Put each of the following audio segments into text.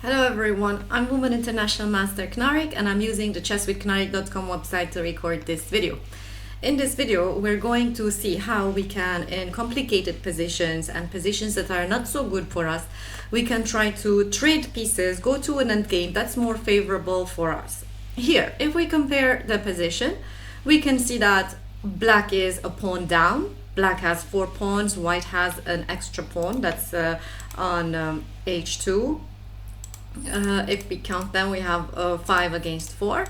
Hello everyone, I'm Woman International Master Knarik and I'm using the chesswithknarik.com website to record this video. In this video, we're going to see how we can, in complicated positions and positions that are not so good for us, we can try to trade pieces, go to an endgame that's more favorable for us. Here, if we compare the position, we can see that black is a pawn down. Black has 4 pawns, white has an extra pawn that's on h2. If we count them, we have 5 against 4,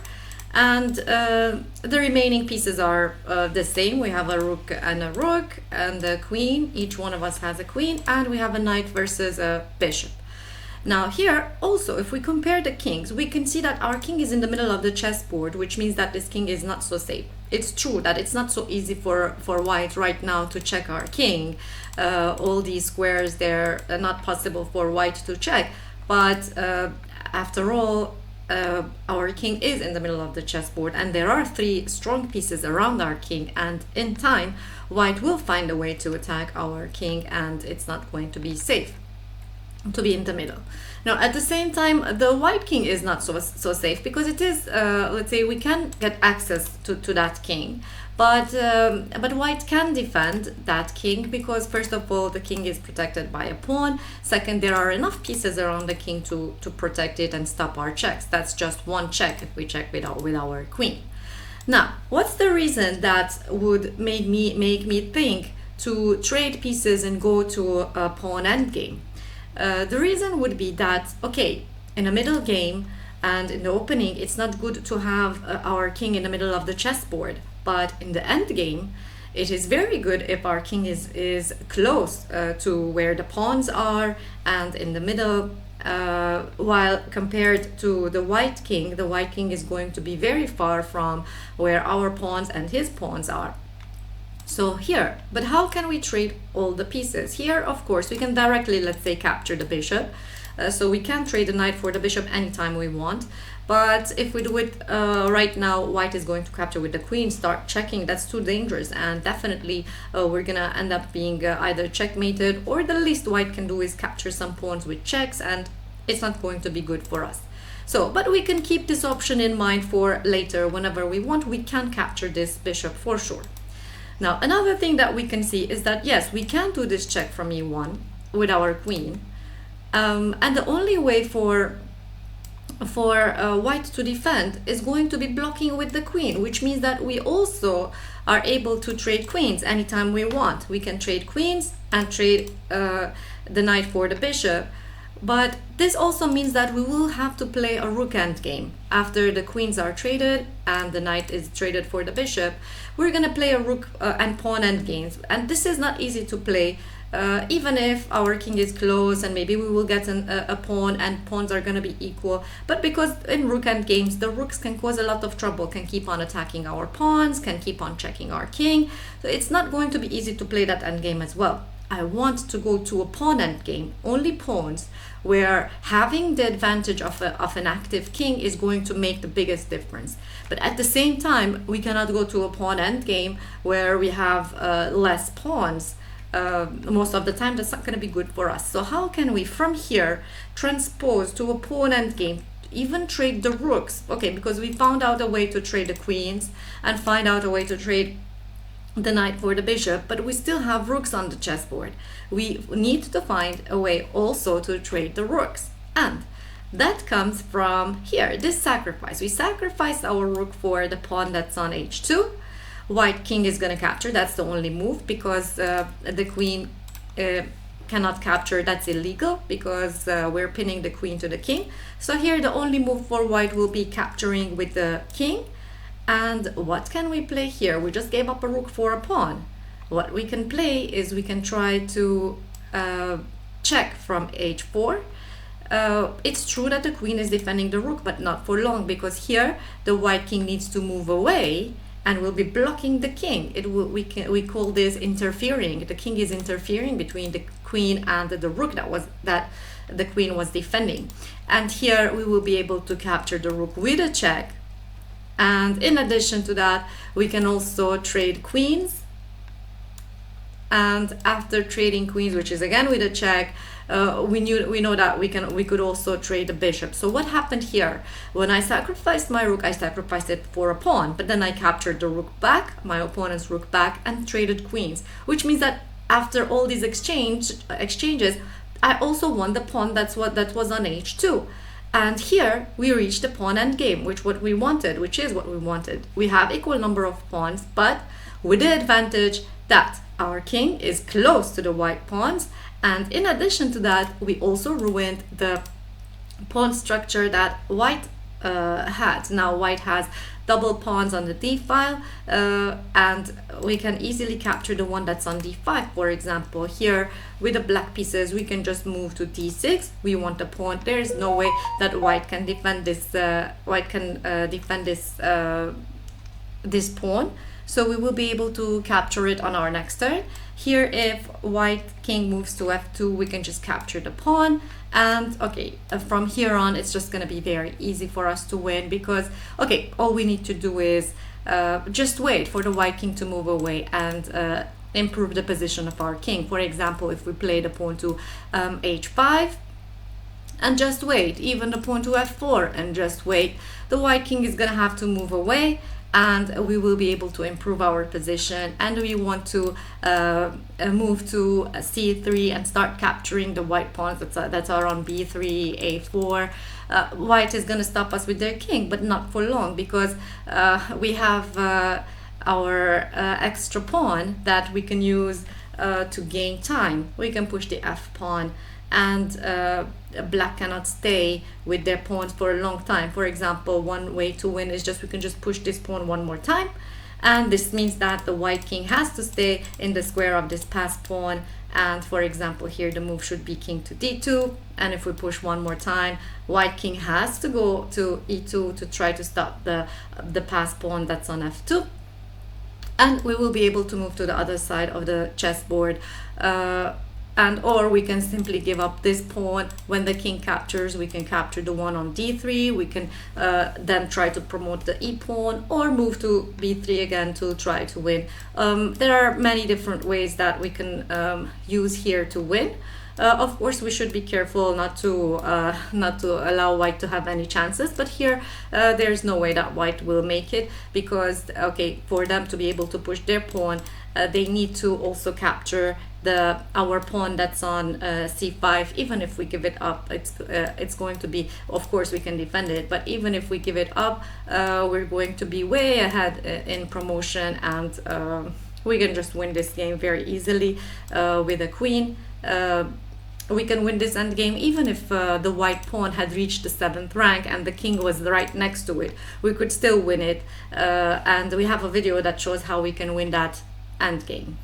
and the remaining pieces are the same. We have a rook and a queen. Each one of us has a queen, and we have a knight versus a bishop. Now here also, if we compare the kings, we can see that our king is in the middle of the chessboard, which means that this king is not so safe. It's true that it's not so easy for white right now to check our king. All these squares, they're not possible for white to check. But after all, our king is in the middle of the chessboard, and there are 3 strong pieces around our king, and in time white will find a way to attack our king, and it's not going to be safe to be in the middle. Now at the same time, the white king is not so safe, because it is let's say we can get access to that king, but white can defend that king, because first of all, the king is protected by a pawn. Second, there are enough pieces around the king to protect it and stop our checks. That's just one check if we check with our queen. Now, what's the reason that would make me think to trade pieces and go to a pawn endgame? The reason would be that, okay, in a middle game and in the opening, it's not good to have our king in the middle of the chessboard. But in the end game, it is very good if our king is close to where the pawns are and in the middle, while compared to the white king is going to be very far from where our pawns and his pawns are. So here, but how can we trade all the pieces? Here, of course, we can directly, let's say, capture the bishop. So we can trade the knight for the bishop anytime we want. But if we do it right now, white is going to capture with the queen, start checking. That's too dangerous, and definitely we're gonna end up being either checkmated, or the least white can do is capture some pawns with checks, and it's not going to be good for us. So, but we can keep this option in mind for later. Whenever we want, we can capture this bishop for sure. Now, another thing that we can see is that, yes, we can do this check from e1 with our queen. And the only way for white to defend is going to be blocking with the queen, which means that we also are able to trade queens anytime we want. We can trade queens and trade the knight for the bishop. But this also means that we will have to play a rook endgame. After the queens are traded and the knight is traded for the bishop, we're going to play a rook and pawn endgames. And this is not easy to play, even if our king is close and maybe we will get a pawn and pawns are going to be equal. But because in rook endgames, the rooks can cause a lot of trouble, can keep on attacking our pawns, can keep on checking our king. So it's not going to be easy to play that endgame as well. I want to go to a pawn endgame, only pawns, where having the advantage of an active king is going to make the biggest difference. But at the same time, we cannot go to a pawn endgame where we have less pawns. Most of the time, that's not going to be good for us. So how can we from here transpose to a pawn endgame, even trade the rooks? Okay, because we found out a way to trade the queens and find out a way to trade the knight for the bishop, but we still have rooks on the chessboard. We need to find a way also to trade the rooks, and that comes from here, this sacrifice. We sacrifice our rook for the pawn that's on h2. White king is going to capture. That's the only move, because the queen cannot capture. That's illegal, because we're pinning the queen to the king. So here the only move for white will be capturing with the king. And what can we play here? We just gave up a rook for a pawn. What we can play is we can try to check from h4. It's true that the queen is defending the rook, but not for long, because here the white king needs to move away and will be blocking the king. We call this interfering. The king is interfering between the queen and the rook that the queen was defending. And here we will be able to capture the rook with a check. And in addition to that, we can also trade queens. And after trading queens, which is again with a check, we know that we could also trade the bishop. So what happened here? When I sacrificed my rook, I sacrificed it for a pawn, but then I captured the rook back, my opponent's rook back, and traded queens, which means that after all these exchanges, I also won the pawn that was on h2. And here we reached the pawn endgame, which is what we wanted. We have equal number of pawns, but with the advantage that our king is close to the white pawns, and in addition to that, we also ruined the pawn structure that white had. Now white has double pawns on the d file, and we can easily capture the one that's on d5. For example, here with the black pieces, we can just move to d6. We want a pawn. There is no way that white can defend this. This pawn. So we will be able to capture it on our next turn. Here, if white king moves to f2, we can just capture the pawn. And okay, from here on, it's just going to be very easy for us to win, because okay, all we need to do is just wait for the white king to move away and improve the position of our king. For example, if we play the pawn to h5 and just wait, even the pawn to f4 and just wait, the white king is going to have to move away, and we will be able to improve our position. And we want to move to c3 and start capturing the white pawns that are on b3, a4. White is going to stop us with their king, but not for long, because we have our extra pawn that we can use to gain time. We can push the f pawn, and black cannot stay with their pawns for a long time. For example, one way to win is we can just push this pawn one more time, and this means that the white king has to stay in the square of this passed pawn. And for example, here the move should be king to d2, and if we push one more time, white king has to go to e2 to try to stop the passed pawn that's on f2, and we will be able to move to the other side of the chessboard. Or we can simply give up this pawn. When the king captures, we can capture the one on d3. We can then try to promote the e pawn, or move to b3 again to try to win. There are many different ways that we can use here to win. Of course, we should be careful not to allow white to have any chances. But here, there's no way that white will make it, because okay, for them to be able to push their pawn, they need to also capture our pawn that's on c5. Even if we give it up, it's going to be, of course we can defend it, but even if we give it up, we're going to be way ahead in promotion, and we can just win this game very easily with a queen. We can win this endgame even if the white pawn had reached the 7th rank and the king was right next to it. We could still win it, and we have a video that shows how we can win that endgame.